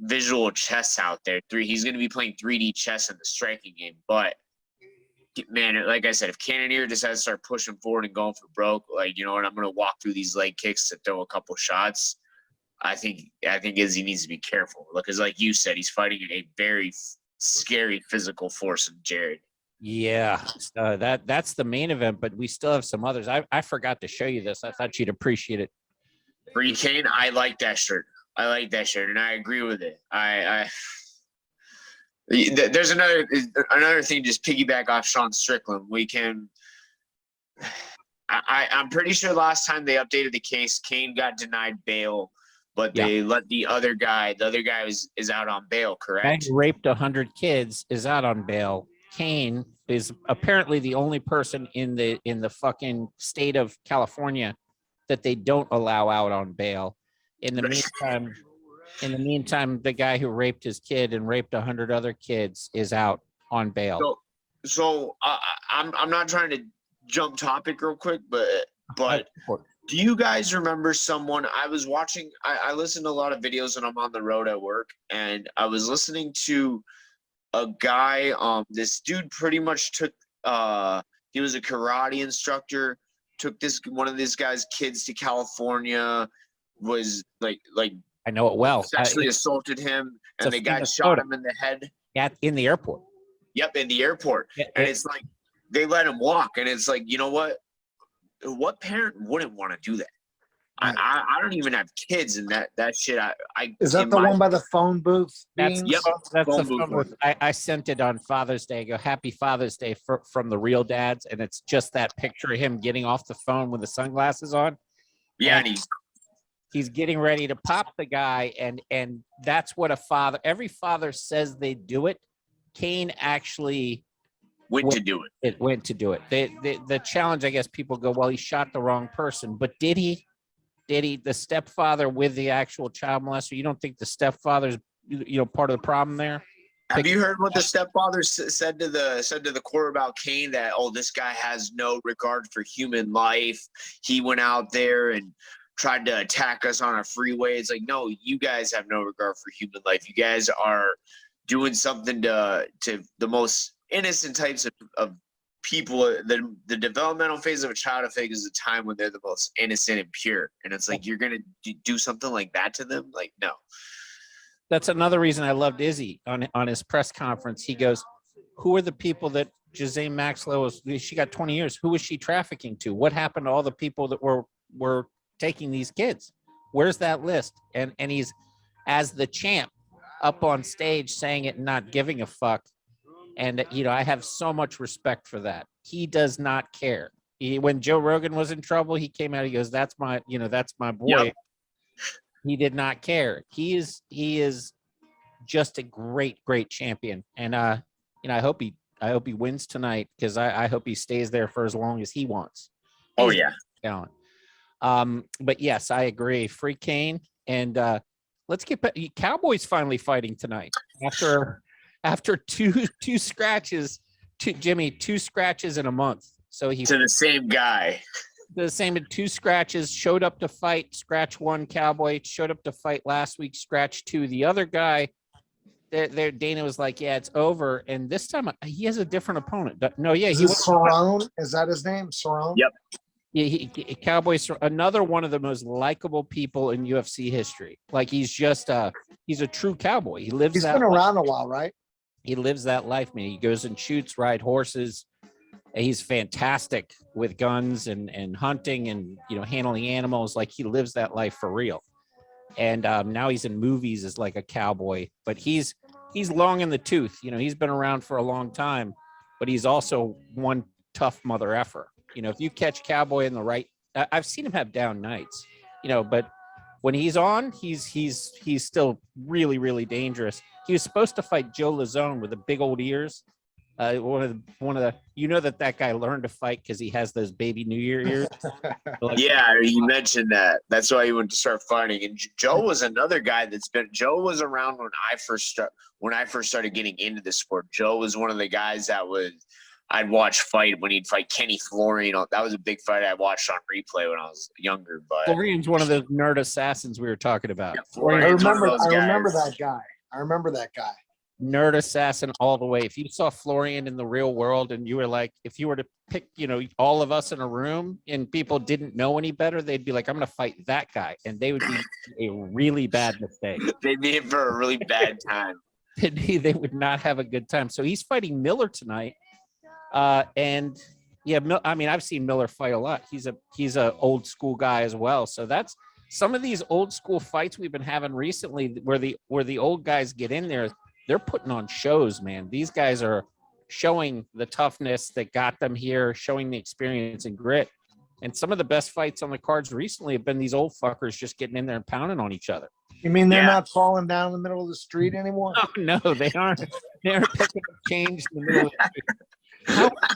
visual chess out there. He's going to be playing 3D chess in the striking game. But man, like I said, if Cannonier decides to start pushing forward and going for broke, like, you know what, I'm going to walk through these leg kicks to throw a couple shots. I think Izzy needs to be careful because, like you said, he's fighting a very scary physical force in Jared. Yeah, that's the main event, but we still have some others. I forgot to show you this. I thought you'd appreciate it. Free Kane, I like that shirt. And I agree with it. There's another thing. Just piggyback off Sean Strickland. I'm pretty sure last time they updated the case, Kane got denied bail, but they let the other guy is out on bail. Correct? Guy who raped 100 kids is out on bail. Kane is apparently the only person in the fucking state of California that they don't allow out on bail. In the meantime, the guy who raped his kid and raped 100 other kids is out on bail. So I'm not trying to jump topic real quick, but do you guys remember someone I was watching? I listen to a lot of videos when I'm on the road at work, and I was listening to a guy. This dude pretty much took. He was a karate instructor. Took one of this guy's kids to California. Was like I know it well. Sexually assaulted him, and the guy shot him in the head. In the airport. Yep, in the airport. And it's like they let him walk, and it's like, you know what? What parent wouldn't want to do that? I don't even have kids, and that shit. Is that the one by the phone booth? That's the phone booth. booth. I sent it on Father's Day. I go, Happy Father's Day from the real dads, and it's just that picture of him getting off the phone with the sunglasses on. Yeah, and he's getting ready to pop the guy, and that's what every father says they do it. Kane actually went to do it. It went to do it. The challenge, I guess, people go, well, he shot the wrong person, but did he? The stepfather with the actual child molester? You don't think the stepfather's part of the problem there? Have you heard what the stepfather said to the court about Kane? That this guy has no regard for human life. He went out there and tried to attack us on a freeway. It's like, no, you guys have no regard for human life. You guys are doing something to the most innocent types of people. The developmental phase of a child, I think, is the time when they're the most innocent and pure. And it's like, you're going to do something like that to them? Like, no. That's another reason I loved Izzy on his press conference. He goes, who are the people that Ghislaine Maxwell she got 20 years. Who was she trafficking to? What happened to all the people that were taking these kids? Where's that list? And he's, as the champ, up on stage saying it and not giving a fuck. And I have so much respect for that. He does not care. When Joe Rogan was in trouble, he came out, he goes, that's my boy. Yep. He did not care. He is just a great champion. And I hope he wins tonight, because I hope he stays there for as long as he wants. Oh yeah. Talent. But yes, I agree. Free Kane, and let's get back. Cowboys finally fighting tonight after two scratches. Two scratches in a month. So he's to the same guy. The same, 2 scratches, showed up to fight, scratch 1 Cowboy, showed up to fight last week, scratch 2 the other guy. Dana was like, yeah, it's over. And this time he has a different opponent. No, yeah, Is this Cerrone? Is that his name? Cerrone? Yep. Yeah, Cowboy, another one of the most likable people in UFC history. Like he's a true cowboy. He lives. He's been around a while, right? He lives that life, man. He goes and shoots, ride horses. He's fantastic with guns and hunting and handling animals. Like he lives that life for real. And now he's in movies as like a cowboy, but he's long in the tooth. He's been around for a long time, but he's also one tough mother effer. If you catch Cowboy in the right, I've seen him have down nights, but when he's on, he's still really, really dangerous. He was supposed to fight Joe Lazone with the big old ears. One of the that guy learned to fight because he has those baby New Year ears. Yeah, you mentioned that. That's why he went to start fighting. And Joe was another guy Joe was around when I first started getting into the sport. Joe was one of the guys that I'd watch fight when he'd fight Kenny Florian. That was a big fight I watched on replay when I was younger. But Florian's one of those nerd assassins we were talking about. Yeah, I remember that guy. Nerd assassin all the way. If you saw Florian in the real world and you were like, if you were to pick, all of us in a room and people didn't know any better, they'd be like, I'm going to fight that guy. And they would be a really bad mistake. They'd be in for a really bad time. They would not have a good time. So he's fighting Miller tonight. And yeah, I've seen Miller fight a lot. He's a old school guy as well. So that's some of these old school fights we've been having recently where the old guys get in there. They're putting on shows, man. These guys are showing the toughness that got them here, showing the experience and grit. And some of the best fights on the cards recently have been these old fuckers just getting in there and pounding on each other. You mean they're not falling down in the middle of the street anymore? Oh, no, they aren't. They're picking up change in the middle of the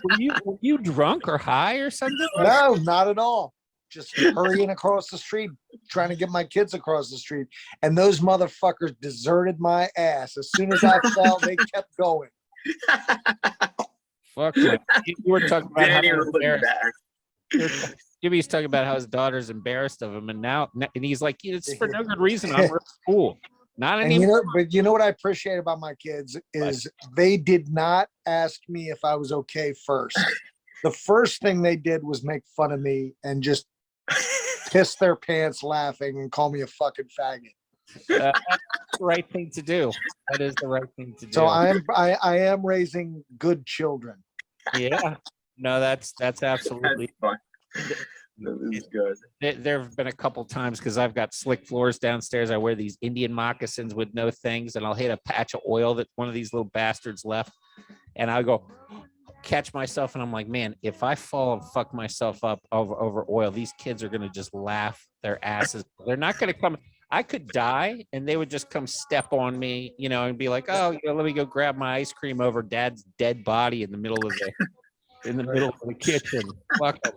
street. Were you drunk or high or something? No, not at all. Just hurrying across the street, trying to get my kids across the street. And those motherfuckers deserted my ass. As soon as I fell, they kept going. Fuck you. You were talking about how Jimmy's talking about how his daughter's embarrassed of him, and he's like, it's for no good reason. I'm at school. Not anymore. But you know what I appreciate about my kids is they did not ask me if I was okay first. The first thing they did was make fun of me and just piss their pants laughing and call me a fucking faggot. That's the right thing to do. That is the right thing to do. So I am raising good children. Yeah. No, that's absolutely fun. That is good. There have been a couple times because I've got slick floors downstairs. I wear these Indian moccasins with no things, and I'll hit a patch of oil that one of these little bastards left, and I go catch myself, and I'm like, man, if I fall and fuck myself up over oil, these kids are gonna just laugh their asses. They're not gonna come. I could die, and they would just come step on me, and be like, oh, let me go grab my ice cream over Dad's dead body in the middle of the kitchen. Fuck them.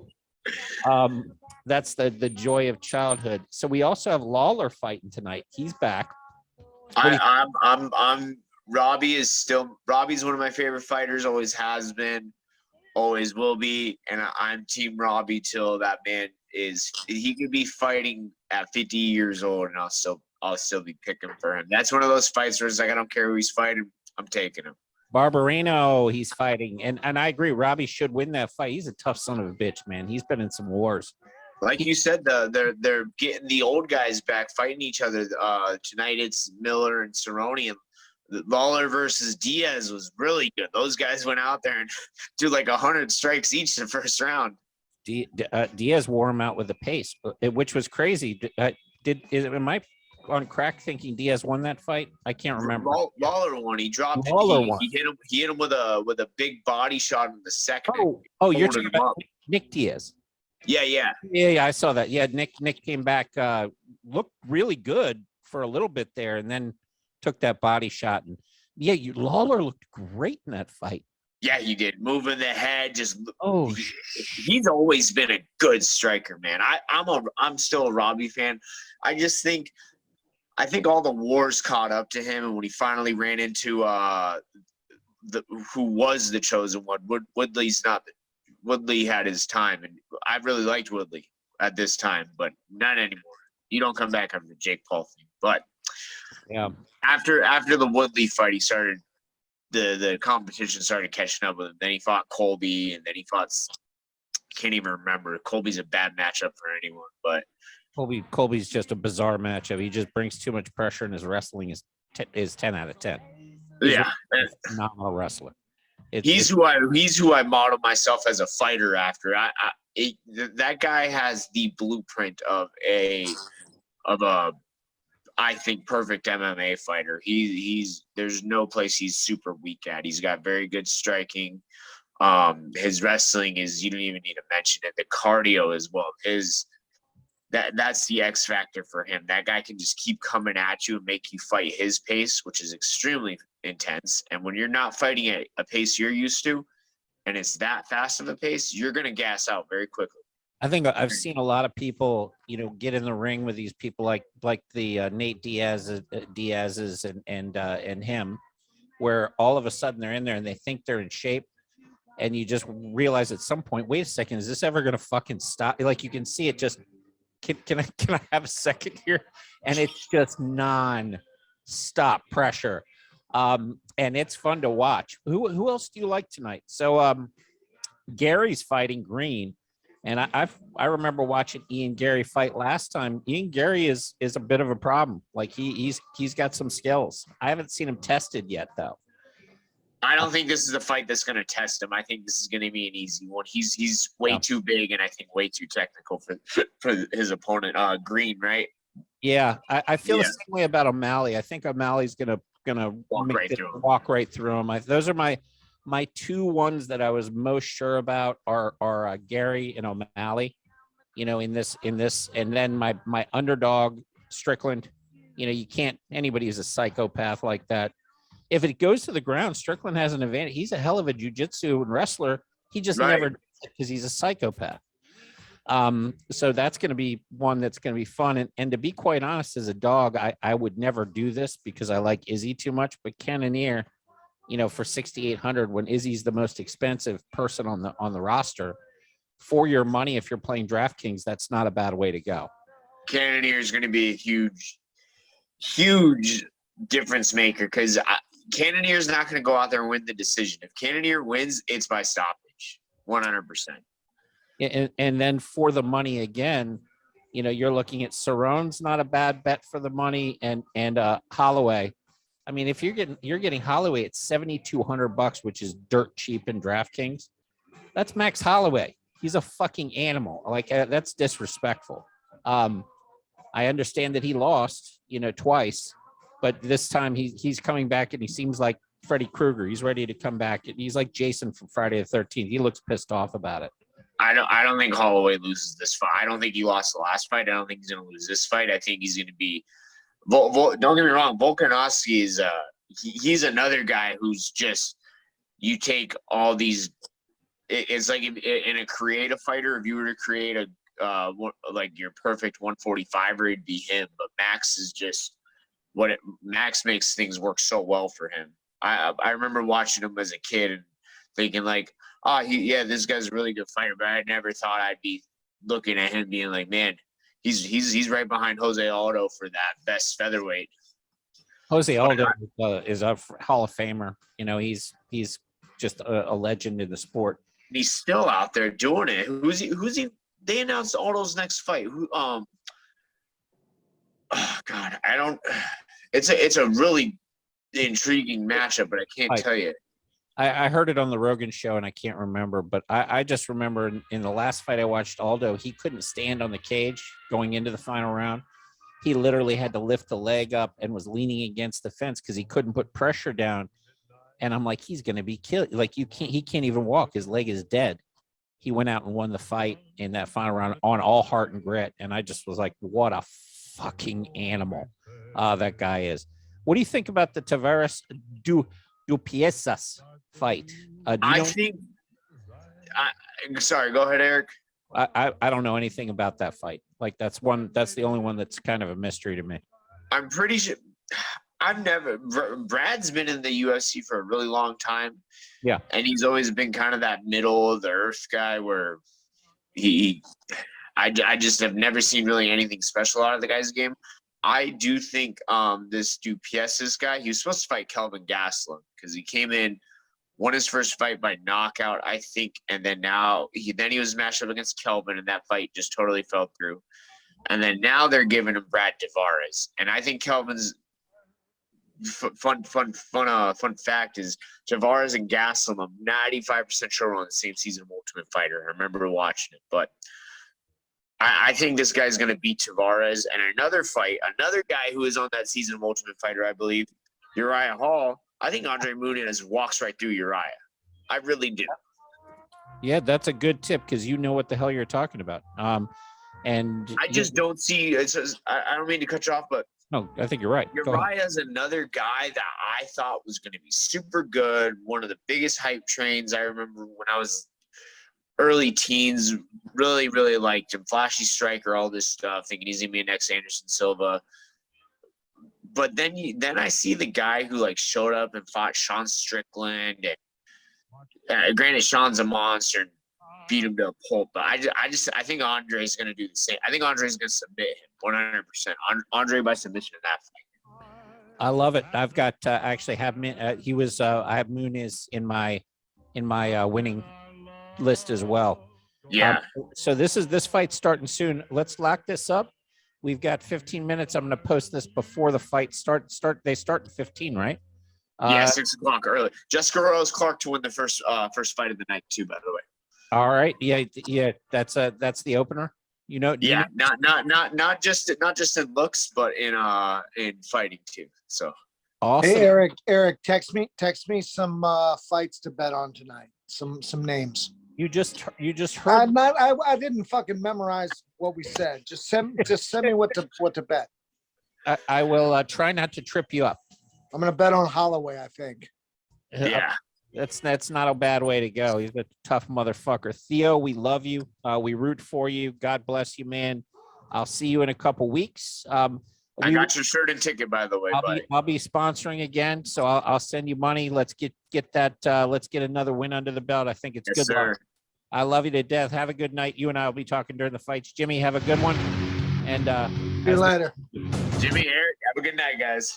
That's the joy of childhood. So we also have Lawler fighting tonight. He's back. Robbie's one of my favorite fighters, always has been, always will be, and I'm team Robbie till that man he could be fighting at 50 years old and I'll still be picking for him. That's one of those fights where it's like, I don't care who he's fighting, I'm taking him. Barberena, he's fighting, and I agree. Robbie should win that fight. He's a tough son of a bitch, man. He's been in some wars. Like you said, they're getting the old guys back fighting each other. Tonight it's Miller and Cerrone, and Lawler versus Diaz was really good. Those guys went out there and do like 100 strikes each in the first round. Diaz wore him out with the pace, which was crazy. Am I on crack thinking Diaz won that fight? I can't remember. Lawler won. He dropped. He hit him with a big body shot in the second. Oh, you're talking about Nick Diaz. Yeah. I saw that. Yeah, Nick came back, looked really good for a little bit there, and then took that body shot. And yeah, Lawler looked great in that fight. Yeah, he did. Moving the head, he's always been a good striker, man. I'm still a Robbie fan. I think all the wars caught up to him, and when he finally ran into who was the chosen one, Woodley had his time, and I really liked Woodley at this time, but not anymore. You don't come back after the Jake Paul thing. But Yeah. After the Woodley fight, he started the competition started catching up with him. Then he fought Colby, and then he fought can't even remember. Colby's a bad matchup for anyone, but Colby's just a bizarre matchup. He just brings too much pressure, and his wrestling is 10 out of 10. He's yeah, a phenomenal wrestler. He's who I model myself as a fighter after. That guy has the blueprint of a I think perfect MMA fighter. There's no place he's super weak at. He's got very good striking. His wrestling is, you don't even need to mention it. The cardio as well. That's the X factor for him. That guy can just keep coming at you and make you fight his pace, which is extremely intense. And when you're not fighting at a pace you're used to, and it's that fast of a pace, you're going to gas out very quickly. I think I've seen a lot of people, get in the ring with these people like the Nate Diaz's and him, where all of a sudden they're in there and they think they're in shape, and you just realize at some point, wait a second, is this ever going to fucking stop? Like, you can see it just. Can I have a second here? And it's just non-stop pressure, and it's fun to watch. Who else do you like tonight? So Garry's fighting Green. And I remember watching Ian Garry fight last time. Ian Garry is a bit of a problem. Like he's got some skills. I haven't seen him tested yet, though. I don't think this is a fight that's going to test him. I think this is going to be an easy one. He's way too big, and I think way too technical for his opponent. Green, right? Yeah, I feel the same way about O'Malley. I think O'Malley's gonna walk right through him. Those are my two ones that I was most sure about are Garry and O'Malley, in this, and then my underdog Strickland. You can't, anybody is a psychopath like that. If it goes to the ground, Strickland has an advantage. He's a hell of a jiu-jitsu wrestler. He just never does it because he's a psychopath. So that's going to be one that's going to be fun. And to be quite honest, as a dog, I would never do this because I like Izzy too much. But Cannonier, for 6,800, when Izzy's the most expensive person on the roster, for your money, if you're playing DraftKings, that's not a bad way to go. Cannonier is going to be a huge difference maker because Cannonier is not going to go out there and win the decision. If Cannonier wins, it's by stoppage, 100%. And then for the money again, you're looking at Cerrone's not a bad bet for the money, and Holloway. I mean, if you're getting Holloway at $7,200, which is dirt cheap in DraftKings, that's Max Holloway. He's a fucking animal. Like, that's disrespectful. I understand that he lost, twice. But this time he's coming back, and he seems like Freddy Krueger. He's ready to come back. He's like Jason from Friday the 13th. He looks pissed off about it. I don't think Holloway loses this fight. I don't think he lost the last fight. I don't think he's going to lose this fight. I think he's going to be don't get me wrong. Volkanovski is he's another guy who's just, you take all these. It's like in a creative fighter, if you were to create like your perfect 145er, it'd be him. But Max is just. Max makes things work so well for him. I remember watching him as a kid and thinking like, this guy's a really good fighter, but I never thought I'd be looking at him being like, man, he's right behind Jose Aldo for that best featherweight. Jose Aldo is a Hall of Famer. He's just a legend in the sport. He's still out there doing it. Who's he? They announced Aldo's next fight. Oh God, I don't. It's a really intriguing matchup, but I can't tell you. I heard it on the Rogan show, and I can't remember, but I just remember in the last fight I watched Aldo, he couldn't stand on the cage going into the final round. He literally had to lift the leg up and was leaning against the fence because he couldn't put pressure down. And I'm like, he's going to be killed. Like, he can't even walk. His leg is dead. He went out and won the fight in that final round on all heart and grit. And I just was like, what a fucking animal that guy is. What do you think about the Tavares Dupiesas fight? Sorry, go ahead, Eric. I don't know anything about that fight. Like, that's the only one that's kind of a mystery to me. I'm pretty sure Brad's been in the UFC for a really long time. Yeah. And he's always been kind of that middle of the earth guy where I just have never seen really anything special out of the guy's game. I do think this Plessis guy, he was supposed to fight Kelvin Gastelum because he came in, won his first fight by knockout, I think, and then he was matched up against Kelvin, and that fight just totally fell through. And then now they're giving him Brad Tavares, and I think Kelvin's fun fact is Tavares and Gastelum, I'm 95% sure were on the same season of Ultimate Fighter. I remember watching it, but I think this guy's going to beat Tavares. And another guy who is on that season of Ultimate Fighter, I believe, Uriah Hall. I think Andre Muniz walks right through Uriah. I really do. Yeah, that's a good tip because you know what the hell you're talking about. And I just don't see. I don't mean to cut you off, but no, I think you're right. Uriah's another guy that I thought was going to be super good. One of the biggest hype trains I remember when I was early teens. Really, really liked him. Flashy striker, all this stuff. Thinking he's going to be a next Anderson Silva. But then I see the guy who like showed up and fought Sean Strickland. And granted, Sean's a monster and beat him to a pulp. But I think Andre's going to do the same. I think Andre's going to submit him 100%. Andre by submission in that fight. I love it. I've got actually have he was I have Muniz in my winning list as well. Yeah. So this fight's starting soon. Let's lock this up. We've got 15 minutes. I'm going to post this before the fight start. They start at 15, right? Yeah, 6 o'clock early. Jessica Rose Clark to win the first fight of the night too. By the way. All right. Yeah. That's the opener. Yeah. Not just in looks, but in fighting too. So. Awesome. Hey Eric, text me some fights to bet on tonight. Some names. You just heard. I didn't fucking memorize what we said. Just send me what to bet. I will try not to trip you up. I'm gonna bet on Holloway, I think. Yeah. That's not a bad way to go. He's a tough motherfucker. Theo, we love you. We root for you. God bless you, man. I'll see you in a couple weeks. I got your shirt and ticket, by the way, buddy. I'll be sponsoring again, so I'll send you money. Let's get that. Let's get another win under the belt. I think it's good luck. I love you to death. Have a good night. You and I will be talking during the fights. Jimmy, have a good one. And see you later. Jimmy, Eric, have a good night, guys.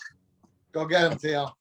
Go get him, Theo.